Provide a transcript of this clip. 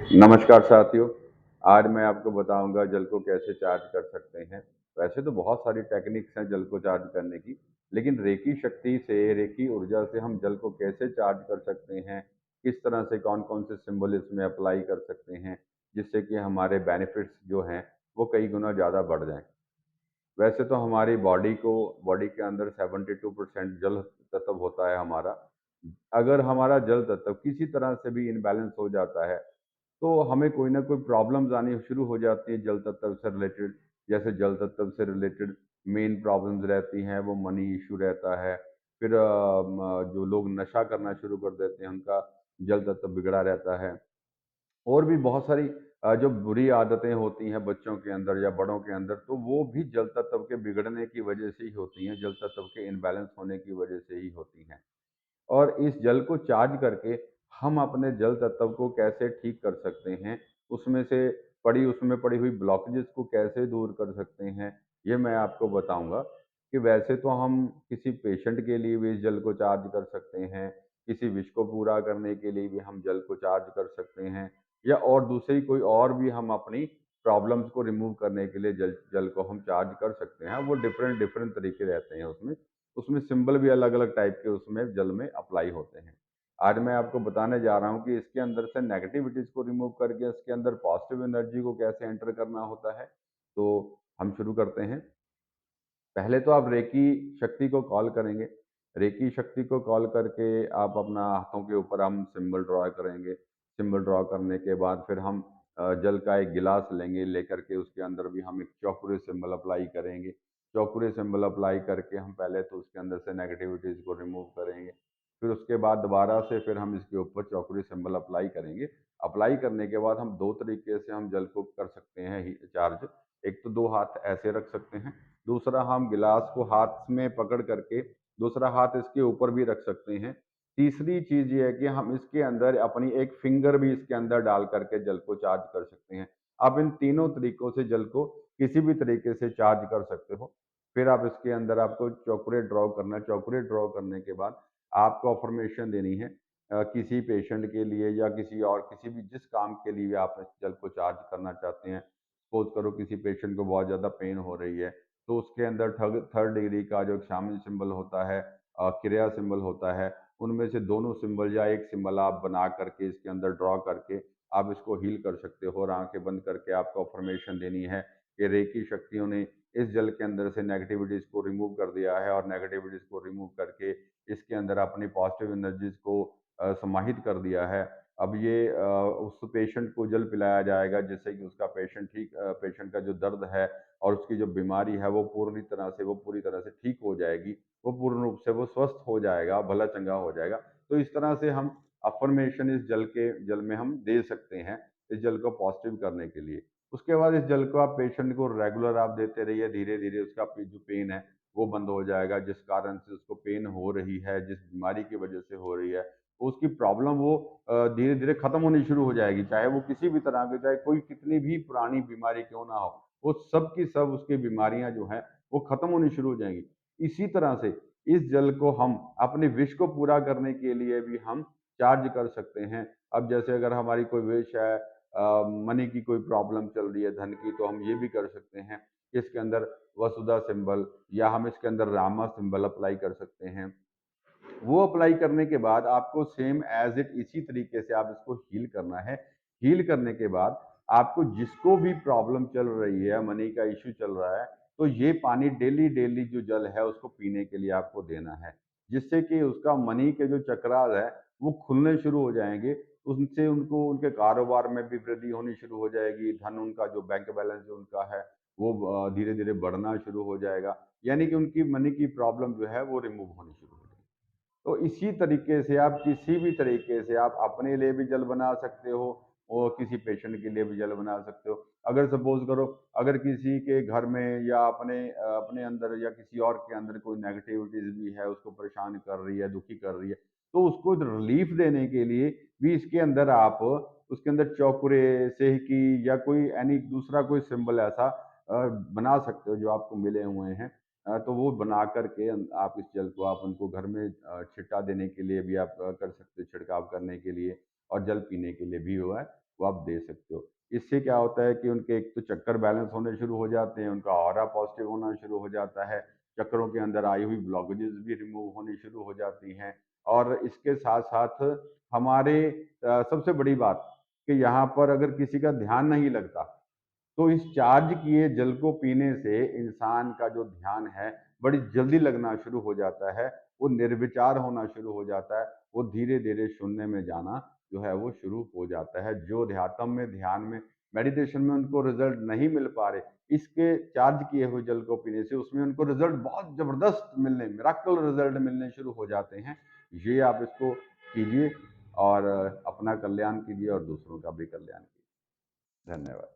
नमस्कार साथियों। आज मैं आपको बताऊंगा जल को कैसे चार्ज कर सकते हैं। वैसे तो बहुत सारी टेक्निक्स हैं जल को चार्ज करने की, लेकिन रेकी शक्ति से, रेकी ऊर्जा से हम जल को कैसे चार्ज कर सकते हैं, किस तरह से कौन कौन से सिंबल इसमें अप्लाई कर सकते हैं, जिससे कि हमारे बेनिफिट्स जो हैं वो कई गुना ज़्यादा बढ़ जाएं। वैसे तो हमारी बॉडी के अंदर 72% जल तत्व होता है हमारा। अगर हमारा जल तत्व किसी तरह से भी इनबैलेंस हो जाता है तो हमें कोई ना कोई प्रॉब्लम्स आनी शुरू हो जाती है जल तत्व से रिलेटेड। जैसे जल तत्व से रिलेटेड मेन प्रॉब्लम्स रहती हैं वो मनी इशू रहता है। फिर जो लोग नशा करना शुरू कर देते हैं उनका जल तत्व बिगड़ा रहता है। और भी बहुत सारी जो बुरी आदतें होती हैं बच्चों के अंदर या बड़ों के अंदर, तो वो भी जल तत्व के बिगड़ने की वजह से ही होती हैं, जल तत्व के इनबैलेंस होने की वजह से ही होती हैं। और इस जल को चार्ज करके हम अपने जल तत्व को कैसे ठीक कर सकते हैं, उसमें पड़ी हुई ब्लॉकेजेस को कैसे दूर कर सकते हैं, ये मैं आपको बताऊंगा। कि वैसे तो हम किसी पेशेंट के लिए भी इस जल को चार्ज कर सकते हैं, किसी विश को पूरा करने के लिए भी हम जल को चार्ज कर सकते हैं, या और दूसरी कोई और भी हम अपनी प्रॉब्लम्स को रिमूव करने के लिए जल जल को हम चार्ज कर सकते हैं। वो डिफरेंट डिफरेंट तरीके रहते हैं उसमें। उसमें सिंबल भी अलग अलग टाइप के उसमें जल में अप्लाई होते हैं। आज मैं आपको बताने जा रहा हूँ कि इसके अंदर से नेगेटिविटीज को रिमूव करके इसके अंदर पॉजिटिव एनर्जी को कैसे एंटर करना होता है। तो हम शुरू करते हैं। पहले तो आप रेकी शक्ति को कॉल करेंगे। रेकी शक्ति को कॉल करके आप अपना हाथों के ऊपर हम सिंबल ड्रॉ करेंगे। सिंबल ड्रॉ करने के बाद फिर हम जल का एक गिलास लेंगे, लेकर के उसके अंदर भी हम एक चौकुरे सिंबल अप्लाई करेंगे। चौकुरे सिंबल अप्लाई करके हम पहले तो उसके अंदर से नेगेटिविटीज को रिमूव करेंगे। फिर उसके बाद दोबारा से फिर हम इसके ऊपर चौकुरे सिंबल अप्लाई करेंगे। अप्लाई करने के बाद हम दो तरीके से हम जल को कर सकते हैं चार्ज। एक तो दो हाथ ऐसे रख सकते हैं, दूसरा हम गिलास को हाथ में पकड़ करके दूसरा हाथ इसके ऊपर भी रख सकते हैं। तीसरी चीज ये है कि हम इसके अंदर अपनी एक फिंगर भी इसके अंदर डाल करके जल को चार्ज कर सकते हैं। आप इन तीनों तरीकों से जल को किसी भी तरीके से चार्ज कर सकते हो। फिर आप इसके अंदर आपको चौकुरे ड्रॉ करना है। चौकुरे ड्रॉ करने के बाद आपको अफर्मेशन देनी है किसी पेशेंट के लिए या किसी और किसी भी जिस काम के लिए आप इस जल को चार्ज करना चाहते हैं। सपोज करो किसी पेशेंट को बहुत ज़्यादा पेन हो रही है, तो उसके अंदर थर्ड डिग्री का जो शामिल सिंबल होता है, क्रिया सिंबल होता है, उनमें से दोनों सिंबल या एक सिंबल आप बना करके इसके अंदर ड्रॉ करके आप इसको हील कर सकते हो। और आंखें बंद करके आपको अफर्मेशन देनी है कि रेकी शक्तियों ने इस जल के अंदर से नेगेटिविटीज को रिमूव कर दिया है, और नेगेटिविटीज को रिमूव करके इसके अंदर अपनी पॉजिटिव एनर्जीज को समाहित कर दिया है। अब ये उस पेशेंट को जल पिलाया जाएगा जिससे कि उसका पेशेंट का जो दर्द है और उसकी जो बीमारी है वो पूरी तरह से ठीक हो जाएगी। वो पूर्ण रूप से वो स्वस्थ हो जाएगा, भला चंगा हो जाएगा। तो इस तरह से हम अफर्मेशन इस जल में हम दे सकते हैं, इस जल को पॉजिटिव करने के लिए। उसके बाद इस जल को आप पेशेंट को रेगुलर आप देते रहिए। धीरे धीरे उसका जो पेन है वो बंद हो जाएगा। जिस कारण से उसको पेन हो रही है, जिस बीमारी की वजह से हो रही है, उसकी प्रॉब्लम वो धीरे धीरे खत्म होनी शुरू हो जाएगी। चाहे वो किसी भी तरह की, चाहे कोई कितनी भी पुरानी बीमारी क्यों ना हो, वो सब की सब उसकी बीमारियां जो हैं वो खत्म होनी शुरू हो जाएंगी। इसी तरह से इस जल को हम अपने विश को पूरा करने के लिए भी हम चार्ज कर सकते हैं। अब जैसे अगर हमारी कोई विश है, मनी की कोई प्रॉब्लम चल रही है, धन की, तो हम ये भी कर सकते हैं कि इसके अंदर वसुधा सिंबल या हम इसके अंदर रामा सिंबल अप्लाई कर सकते हैं। वो अप्लाई करने के बाद आपको सेम एज इट इसी तरीके से आप इसको हील करना है। हील करने के बाद आपको जिसको भी प्रॉब्लम चल रही है, मनी का इश्यू चल रहा है, तो ये पानी डेली डेली जो जल है उसको पीने के लिए आपको देना है। जिससे कि उसका मनी के जो चक्रास है वो खुलने शुरू हो जाएंगे। उनसे उनको उनके कारोबार में भी वृद्धि होनी शुरू हो जाएगी। धन उनका जो बैंक बैलेंस जो उनका है वो धीरे धीरे बढ़ना शुरू हो जाएगा। यानी कि उनकी मनी की प्रॉब्लम जो है वो रिमूव होनी शुरू हो जाएगी। तो इसी तरीके से आप किसी भी तरीके से आप अपने लिए भी जल बना सकते हो और किसी पेशेंट के लिए भी जल बना सकते हो। अगर सपोज करो, अगर किसी के घर में या अपने अंदर या किसी और के अंदर कोई नेगेटिविटीज भी है, उसको परेशान कर रही है, दुखी कर रही है, तो उसको रिलीफ देने के लिए भी इसके अंदर आप उसके अंदर चौकुरे, सेहकी या कोई एनी दूसरा कोई सिंबल ऐसा बना सकते हो जो आपको मिले हुए हैं। तो वो बना करके आप इस जल को आप उनको घर में छिट्टा देने के लिए भी आप कर सकते हो, छिड़काव करने के लिए, और जल पीने के लिए भी हुआ है। वो आप दे सकते हो। इससे क्या होता है कि उनके एक तो चक्कर बैलेंस होने शुरू हो जाते हैं, उनका ऑरा पॉजिटिव होना शुरू हो जाता है, चक्करों के अंदर आई हुई ब्लॉकेजेस भी रिमूव होनी शुरू हो जाती हैं। और इसके साथ साथ हमारे सबसे बड़ी बात कि यहाँ पर अगर किसी का ध्यान नहीं लगता, तो इस चार्ज किए जल को पीने से इंसान का जो ध्यान है बड़ी जल्दी लगना शुरू हो जाता है, वो निर्विचार होना शुरू हो जाता है, वो धीरे धीरे शून्य में जाना जो है वो शुरू हो जाता है। जो ध्यातम में, ध्यान में, मेडिटेशन में उनको रिजल्ट नहीं मिल पा रहे, इसके चार्ज किए हुए जल को पीने से उसमें उनको रिजल्ट बहुत जबरदस्त मिलने, मिराकल रिजल्ट मिलने शुरू हो जाते हैं। ये आप इसको कीजिए और अपना कल्याण कीजिए और दूसरों का भी कल्याण कीजिए। धन्यवाद।